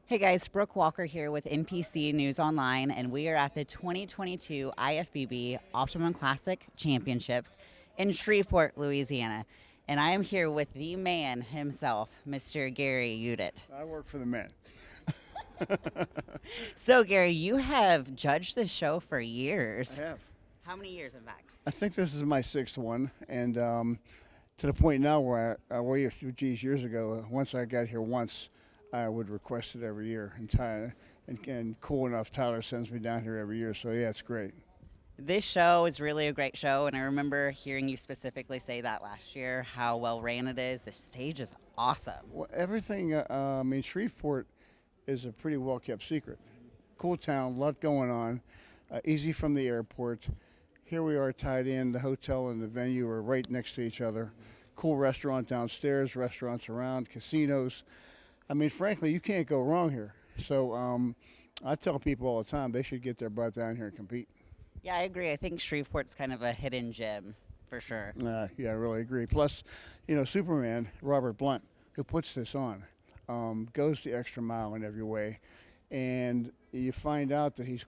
Hey guys, Brooke Walker here with NPC News Online, and we are at the 2022 IFBB Optimum Classic Championships in Shreveport, Louisiana. And I am here with the man himself, Mr. Gary Udit. I work for the man. So, Gary, you have judged the show for years. I have. How many years, in fact? I think this is my sixth one, and to the point now where years ago, once I got here once, I would request it every year, and cool enough, Tyler sends me down here every year, so yeah, it's great. This show is really a great show, and I remember hearing you specifically say that last year, how well ran it is. The stage is awesome. Well, everything, Shreveport is a pretty well-kept secret. Cool town, a lot going on, easy from the airport. Here we are tied in, the hotel and the venue are right next to each other. Cool restaurant downstairs, restaurants around, casinos. I mean, frankly, you can't go wrong here. So I tell people all the time they should get their butt down here and compete. Yeah, I agree. I think Shreveport's kind of a hidden gem for sure. Yeah, I really agree. Plus, Superman, Robert Blunt, who puts this on, goes the extra mile in every way. And you find out that you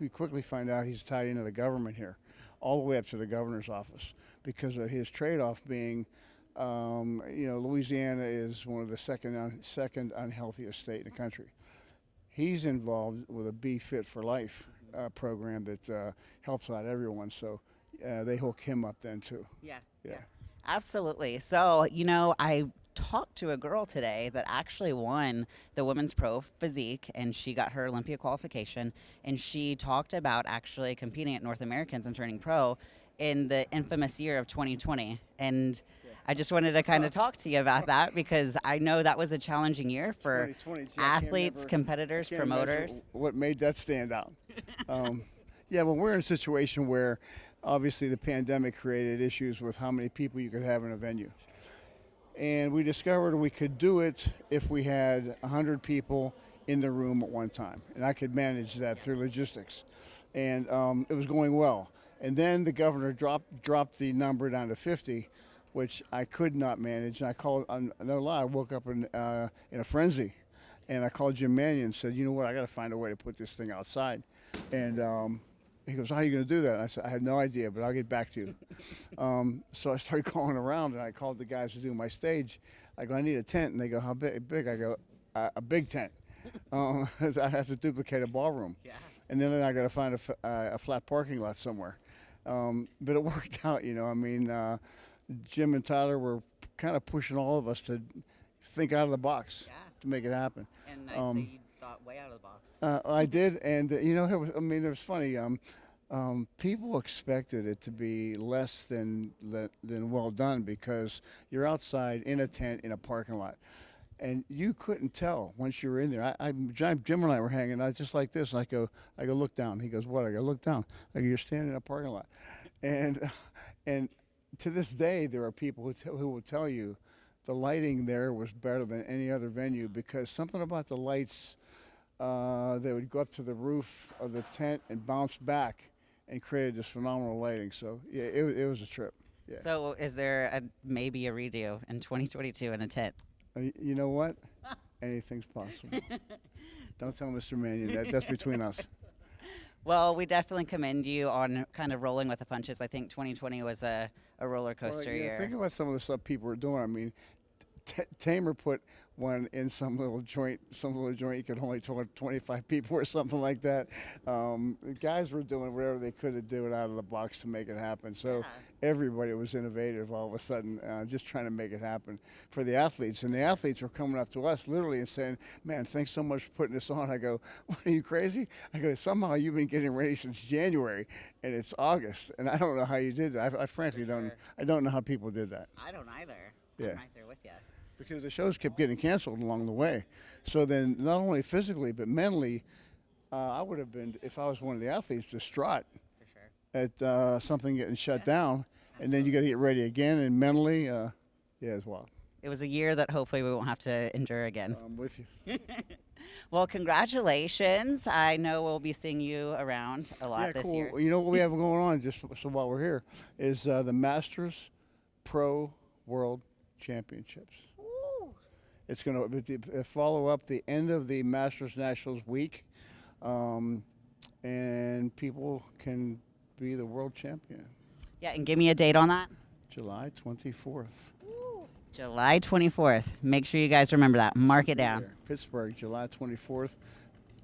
quickly find out he's tied into the government here, all the way up to the governor's office, because of his trade-off being Louisiana is one of the second unhealthiest state in the country. He's involved with a Be Fit for Life program that helps out everyone. So they hook him up then too. Yeah. Absolutely. So, I talked to a girl today that actually won the Women's Pro Physique, and she got her Olympia qualification, and she talked about actually competing at North Americans and turning pro in the infamous year of 2020. And I just wanted to kind of talk to you about that, because I know that was a challenging year for athletes, competitors, promoters. What made that stand out? Yeah, well, we're in a situation where obviously the pandemic created issues with how many people you could have in a venue. And we discovered we could do it if we had 100 people in the room at one time. And I could manage that through logistics. And it was going well. And then the governor dropped the number down to 50, which I could not manage. And I called, no lie, I woke up in a frenzy. And I called Jim Mannion and said, you know what, I got to find a way to put this thing outside. And he goes, how are you going to do that? And I said, I have no idea, but I'll get back to you. So I started calling around, and I called the guys to do my stage. I go, I need a tent. And they go, how big? I go, a big tent. I have to duplicate a ballroom. Yeah. And then I got to find a flat parking lot somewhere. But it worked out, Jim and Tyler were kind of pushing all of us to think out of the box to make it happen. And I'd say you thought way out of the box. I did, and it was funny. People expected it to be less than well done, because you're outside in a tent in a parking lot, and you couldn't tell once you were in there. Jim and I were hanging out just like this, and I go, look down. He goes, what? I go, look down. I go, you're standing in a parking lot, and to this day there are people who will tell you the lighting there was better than any other venue, because something about the lights. They would go up to the roof of the tent and bounce back and created this phenomenal lighting. So, yeah, it was a trip. Yeah. So is there maybe a redo in 2022 in a tent? You know what? Anything's possible. Don't tell Mr. Mannion. That's between us. Well, we definitely commend you on kind of rolling with the punches. I think 2020 was a roller coaster year. Think about some of the stuff people were doing. I mean, Tamer put one in some little joint you could only told 25 people or something like that. The guys were doing whatever they could to do it out of the box to make it happen. So everybody was innovative all of a sudden, just trying to make it happen for the athletes. And the athletes were coming up to us literally and saying, man, thanks so much for putting this on. I go, what, are you crazy? I go, somehow you've been getting ready since January and it's August. And I don't know how you did that. I frankly don't know how people did that. I don't either. Yeah. I'm right there with you. Because the shows kept getting canceled along the way. So then not only physically but mentally, I would have been, if I was one of the athletes, distraught For sure. at something getting shut down. And then you got to get ready again, and mentally, as well. It was a year that hopefully we won't have to endure again. I'm with you. Well, congratulations. I know we'll be seeing you around a lot this cool. year. You know what we have going on, just so while we're here, is the Masters Pro World Championships. It's going to follow up the end of the Masters Nationals week, and people can be the world champion. Yeah, and give me a date on that. July 24th. July 24th. Make sure you guys remember that. Mark it down. Here, Pittsburgh, July 24th.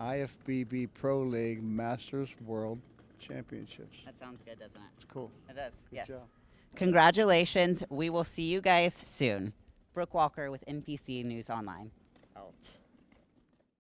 IFBB Pro League Masters World Championships. That sounds good, doesn't it? It's cool. It does. Good Yes. job. Congratulations. We will see you guys soon. Brooke Walker with NPC News Online. Out.